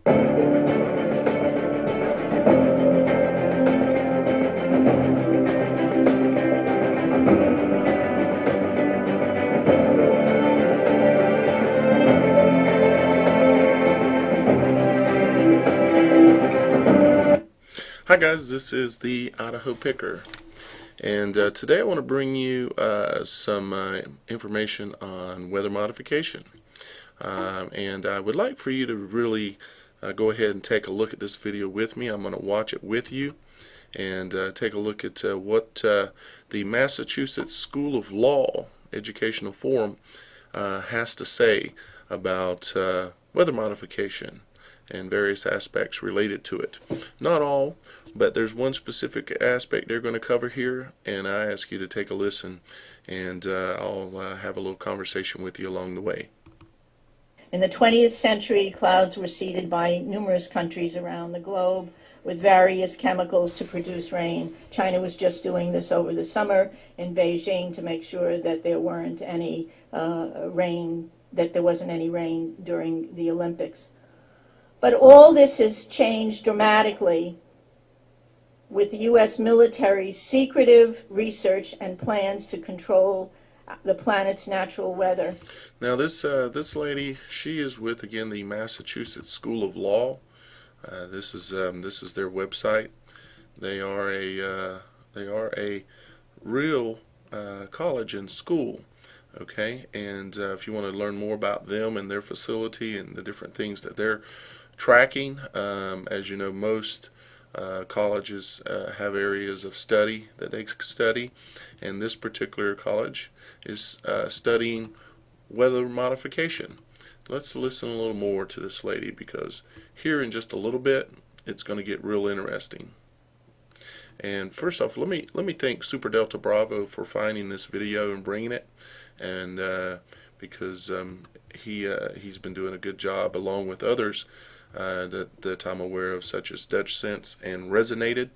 Hi guys, this is the Idaho Picker, and today I want to bring you some information on weather modification, and I would like for you to really go ahead and take a look at this video with me. I'm going to watch it with you and take a look at what the Massachusetts School of Law Educational Forum has to say about weather modification and various aspects related to it. Not all, but there's one specific aspect they're going to cover here, and I ask you to take a listen, and I'll have a little conversation with you along the way. In the 20th century, clouds were seeded by numerous countries around the globe with various chemicals to produce rain. China was just doing this over the summer in Beijing to make sure that there weren't any rain, that there wasn't any rain during the Olympics. But all this has changed dramatically with the U.S. military's secretive research and plans to control the planet's natural weather. Now this lady, she is with, again, the Massachusetts School of Law. This is their website. They are a real college and school. Okay, and if you want to learn more about them and their facility and the different things that they're tracking, as you know, most colleges have areas of study that they study, and this particular college is studying weather modification. Let's listen a little more to this lady, because here in just a little bit it's going to get real interesting. And first off, let me thank Super Delta Bravo for finding this video and bringing it, and because he's been doing a good job along with others that I'm aware of, such as Dutch Sense and Resonated,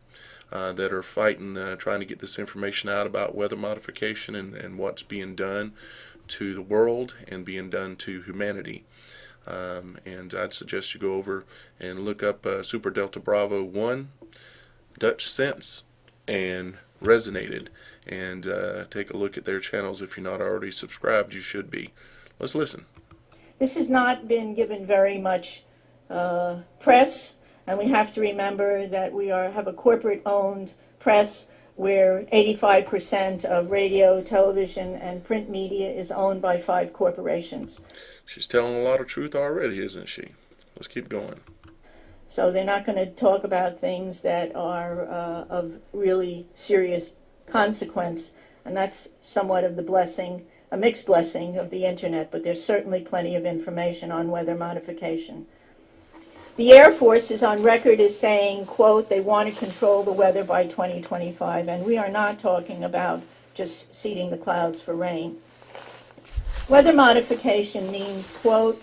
that are fighting, trying to get this information out about weather modification and what's being done to the world and being done to humanity. And I'd suggest you go over and look up Super Delta Bravo 1, Dutch Sense, and Resonated, and take a look at their channels. If you're not already subscribed, you should be. Let's listen. This has not been given very much press, and we have to remember that we have a corporate-owned press where 85% of radio, television, and print media is owned by 5 corporations. She's telling a lot of truth already, isn't she? Let's keep going. So they're not going to talk about things that are of really serious consequence, and that's somewhat of the blessing, a mixed blessing of the internet, but there's certainly plenty of information on weather modification. The Air Force is on record as saying, quote, they want to control the weather by 2025, and we are not talking about just seeding the clouds for rain. Weather modification means, quote,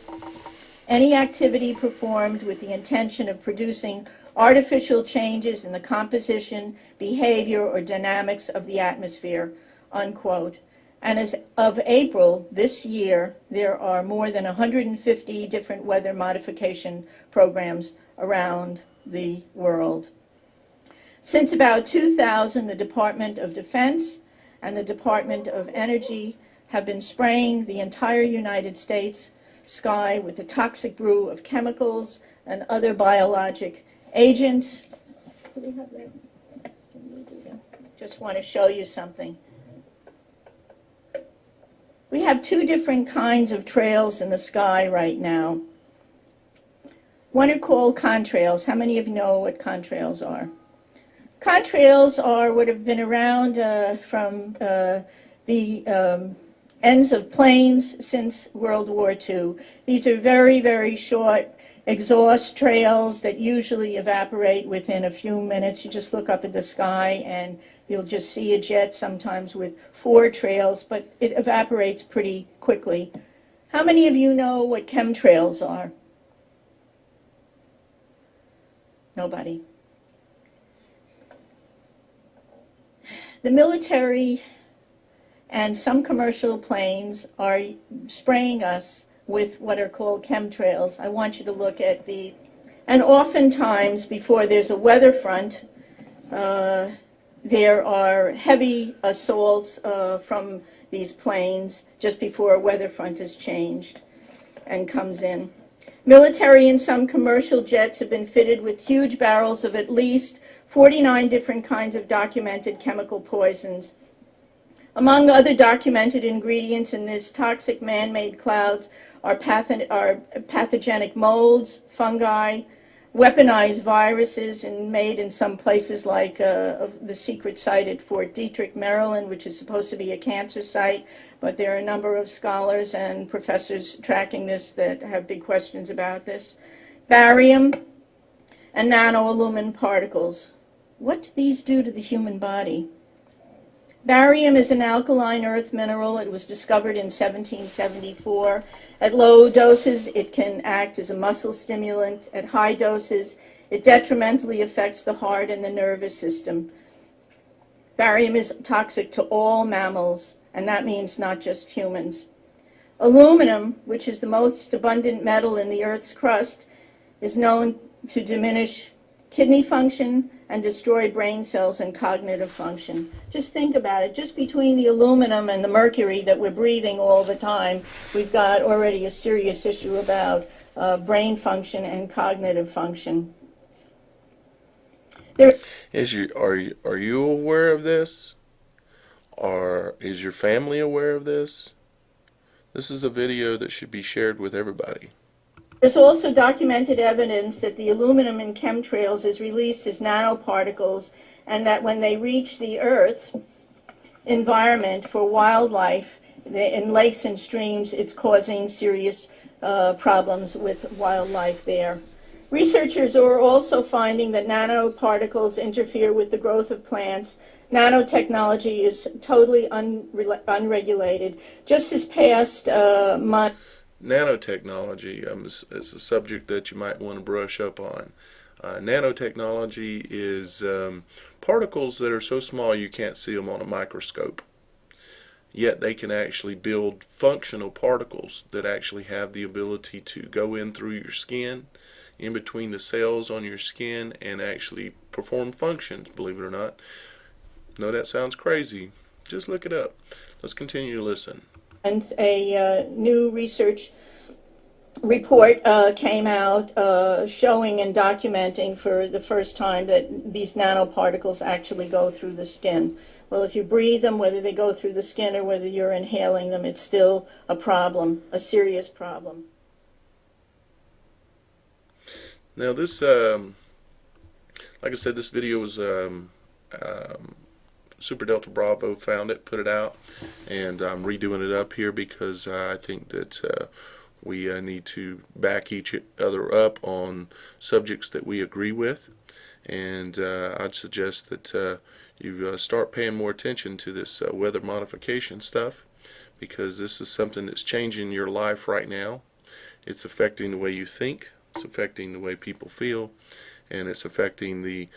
any activity performed with the intention of producing artificial changes in the composition, behavior, or dynamics of the atmosphere, unquote. And as of April this year, there are more than 150 different weather modification programs around the world. Since about 2000, the Department of Defense and the Department of Energy have been spraying the entire United States sky with a toxic brew of chemicals and other biologic agents. Do we have that? Just want to show you something. We have 2 different kinds of trails in the sky right now. One are called contrails. How many of you know what contrails are? Contrails are what have been around from the ends of planes since World War II. These are very, very short exhaust trails that usually evaporate within a few minutes. You just look up at the sky and you'll just see a jet, sometimes with 4 trails, but it evaporates pretty quickly. How many of you know what chemtrails are? Nobody. The military and some commercial planes are spraying us with what are called chemtrails. I want you to look at the And oftentimes, before there's a weather front, there are heavy assaults from these planes just before a weather front is changed and comes in. Military and some commercial jets have been fitted with huge barrels of at least 49 different kinds of documented chemical poisons. Among other documented ingredients in this toxic man-made clouds are pathogenic molds, fungi, weaponized viruses, and made in some places like the secret site at Fort Detrick, Maryland, which is supposed to be a cancer site. But there are a number of scholars and professors tracking this that have big questions about this. Barium and nanoalumin particles. What do these do to the human body? Barium is an alkaline earth mineral. It was discovered in 1774. At low doses, it can act as a muscle stimulant. At high doses, it detrimentally affects the heart and the nervous system. Barium is toxic to all mammals, and that means not just humans. Aluminum, which is the most abundant metal in the Earth's crust, is known to diminish kidney function and destroy brain cells and cognitive function. Just think about it. Just between the aluminum and the mercury that we're breathing all the time, we've got already a serious issue about brain function and cognitive function. Are you aware of this? Or is your family aware of this? This is a video that should be shared with everybody. There's also documented evidence that the aluminum in chemtrails is released as nanoparticles, and that when they reach the Earth environment for wildlife, in lakes and streams, it's causing serious problems with wildlife there. Researchers are also finding that nanoparticles interfere with the growth of plants. Nanotechnology is totally unregulated. Just this past month, nanotechnology is a subject that you might want to brush up on. Nanotechnology is particles that are so small you can't see them on a microscope. Yet they can actually build functional particles that actually have the ability to go in through your skin, in between the cells on your skin, and actually perform functions, believe it or not. No, that sounds crazy. Just look it up. Let's continue to listen. And a new research report came out showing and documenting for the first time that these nanoparticles actually go through the skin. Well, if you breathe them, whether they go through the skin or whether you're inhaling them, it's still a problem, a serious problem. Now this, like I said, this video was Super Delta Bravo found it, put it out, and I'm redoing it up here because I think that we need to back each other up on subjects that we agree with, and I'd suggest that you start paying more attention to this weather modification stuff, because this is something that's changing your life right now. It's affecting the way you think, it's affecting the way people feel, and it's affecting the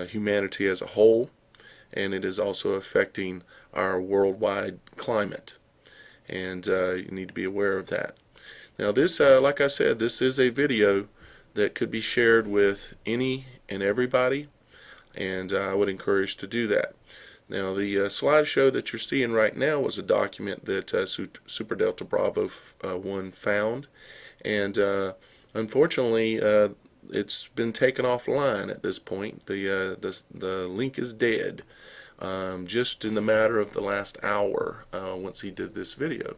humanity as a whole. And it is also affecting our worldwide climate, and you need to be aware of that. Now this, like I said, this is a video that could be shared with any and everybody, and I would encourage to do that. Now the slideshow that you're seeing right now was a document that Super Delta Bravo 1 found, and unfortunately it's been taken offline at this point. The link is dead, just in the matter of the last hour once he did this video.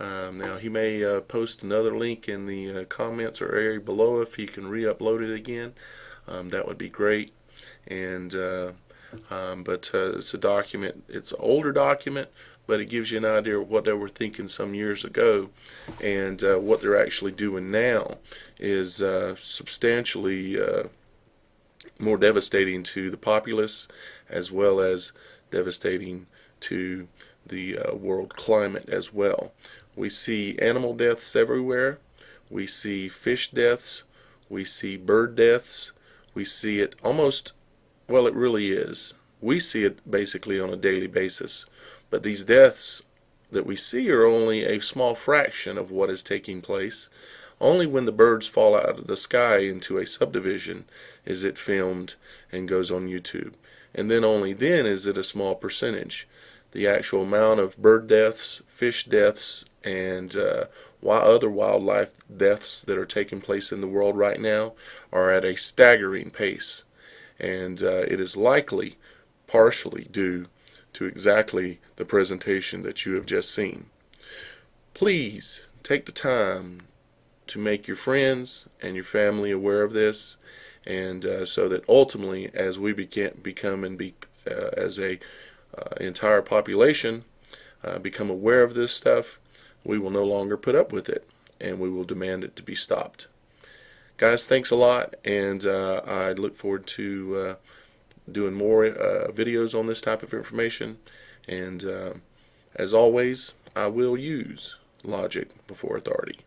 Now he may post another link in the comments or area below if he can re-upload it again. That would be great. And but it's a document. It's an older document, but it gives you an idea of what they were thinking some years ago, and what they're actually doing now is substantially more devastating to the populace, as well as devastating to the world climate as well. We see animal deaths everywhere. We see fish deaths. We see bird deaths. We see it almost, well, it really is. We see it basically on a daily basis. But these deaths that we see are only a small fraction of what is taking place Only when the birds fall out of the sky into a subdivision is it filmed and goes on YouTube. And then only then is it a small percentage. The actual amount of bird deaths, fish deaths, and other wildlife deaths that are taking place in the world right now are at a staggering pace. And it is likely partially due to exactly the presentation that you have just seen. Please take the time to make your friends and your family aware of this, and so that ultimately, as we become as a entire population become aware of this stuff, we will no longer put up with it, and we will demand it to be stopped. Guys, thanks a lot, and I look forward to doing more videos on this type of information, and as always, I will use logic before authority.